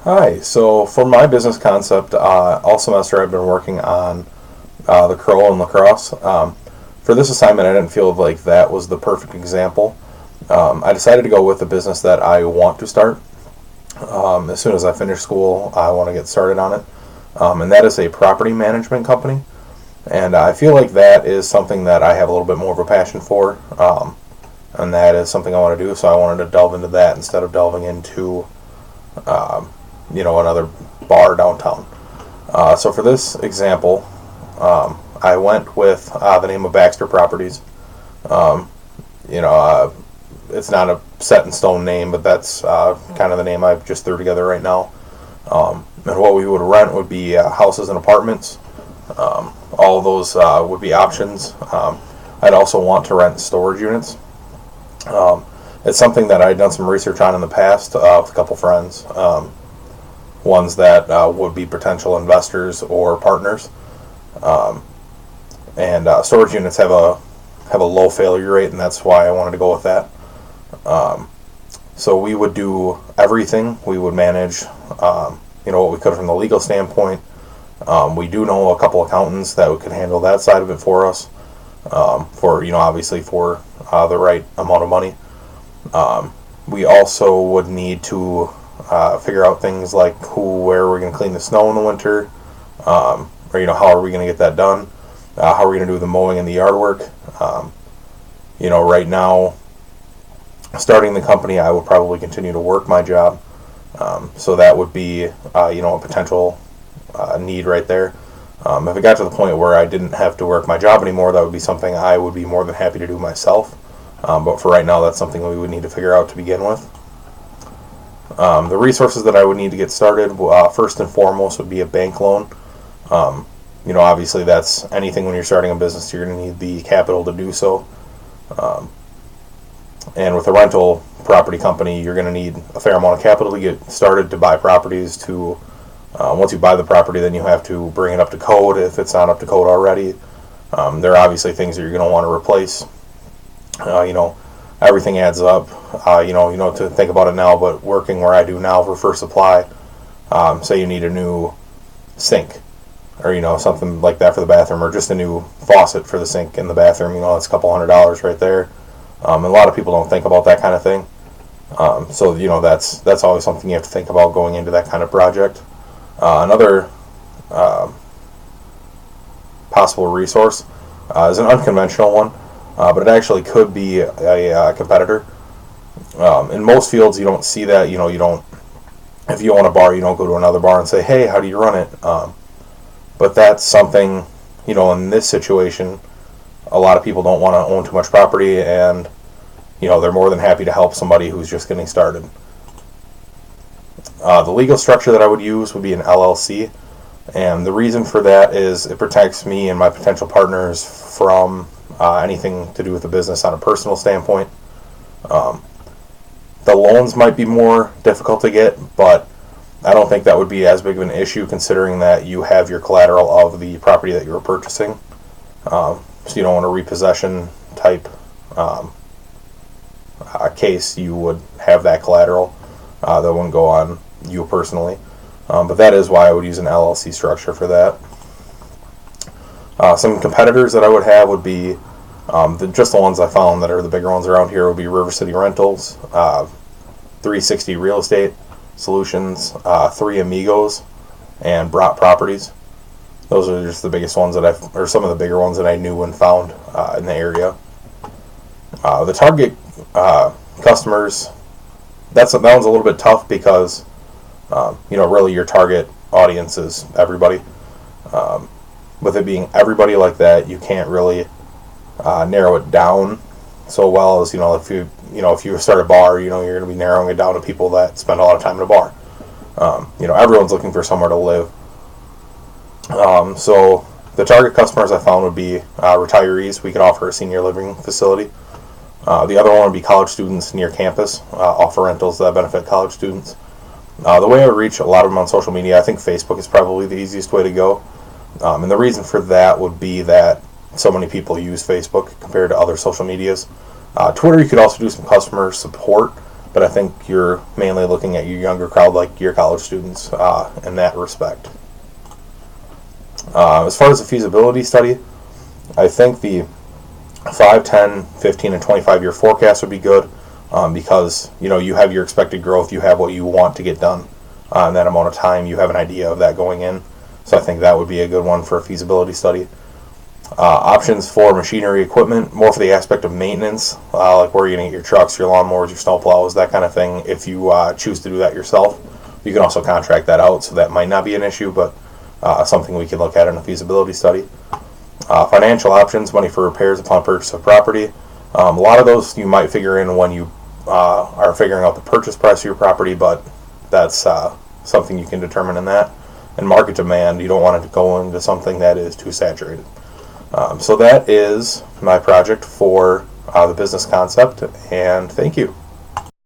Hi. So for my business concept, all semester I've been working on the crow and lacrosse. For this assignment, I didn't feel like that was the perfect example. I decided to go with the business that I want to start. As soon as I finish school, I want to get started on it, and that is a property management company. And I feel like that is something that I have a little bit more of a passion for, and that is something I want to do. So I wanted to delve into that instead of delving into another bar downtown. So for this example, I went with the name of Baxter Properties. Um, it's not a set in stone name, but that's kind of the name I just threw together right now. And what we would rent would be houses and apartments. All of those would be options. I'd also want to rent storage units. It's something that I'd done some research on in the past with a couple friends. Ones that would be potential investors or partners. And storage units have a low failure rate, and that's why I wanted to go with that. So we would do everything. We would manage, what we could from the legal standpoint. We do know a couple accountants that could handle that side of it for us. Obviously for the right amount of money. We also would need to figure out things like where we're going to clean the snow in the winter, or how are we going to get that done? How are we going to do the mowing and the yard work? Right now, starting the company, I would probably continue to work my job, so that would be a potential need right there. If it got to the point where I didn't have to work my job anymore, that would be something I would be more than happy to do myself. But for right now, that's something we would need to figure out to begin with. The resources that I would need to get started, first and foremost, would be a bank loan. Obviously that's anything when you're starting a business, you're going to need the capital to do so. And with a rental property company, you're going to need a fair amount of capital to get started to buy properties. Once you buy the property, then you have to bring it up to code if it's not up to code already. There are obviously things that you're going to want to replace. Everything adds up. To think about it now, but working where I do now for First Supply, say you need a new sink, or something like that for the bathroom, or just a new faucet for the sink in the bathroom. That's a couple $100 right there. And a lot of people don't think about that kind of thing. So that's always something you have to think about going into that kind of project. Another possible resource is an unconventional one, but it actually could be a competitor. In most fields, you don't see that. You don't. If you own a bar, you don't go to another bar and say, "Hey, how do you run it?" But that's something. In this situation, a lot of people don't want to own too much property, and they're more than happy to help somebody who's just getting started. The legal structure that I would use would be an LLC, and the reason for that is it protects me and my potential partners from anything to do with the business on a personal standpoint. The loans might be more difficult to get, but I don't think that would be as big of an issue considering that you have your collateral of the property that you're purchasing. So you don't want a repossession type case, you would have that collateral. That wouldn't go on you personally. But that is why I would use an LLC structure for that. Some competitors that I would have would be just the ones I found that are the bigger ones around here would be River City Rentals, 360 Real Estate Solutions, Three Amigos, and Brought Properties. Those are just the biggest ones or some of the bigger ones that I knew and found in the area. The target customers, that one's a little bit tough because really your target audience is everybody. With it being everybody like that, you can't really narrow it down so well as if you start a bar, you're going to be narrowing it down to people that spend a lot of time in a bar. Everyone's looking for somewhere to live. So the target customers I found would be retirees. We could offer a senior living facility. The other one would be college students near campus, offer rentals that benefit college students. The way I would reach a lot of them on social media, I think Facebook is probably the easiest way to go. And the reason for that would be that so many people use Facebook compared to other social medias. Twitter, you could also do some customer support, but I think you're mainly looking at your younger crowd, like your college students, in that respect. As far as the feasibility study, I think the 5, 10, 15, and 25-year forecast would be good, because you have your expected growth, you have what you want to get done in that amount of time, you have an idea of that going in. So I think that would be a good one for a feasibility study. Options for machinery equipment, more for the aspect of maintenance, like where you're going to get your trucks, your lawnmowers, your snowplows, that kind of thing. If you choose to do that yourself, you can also contract that out, so that might not be an issue, but something we can look at in a feasibility study. Financial options, money for repairs upon purchase of property. A lot of those you might figure in when you are figuring out the purchase price of your property, but that's something you can determine in that. And market demand, you don't want it to go into something that is too saturated. So that is my project for the business concept, and thank you.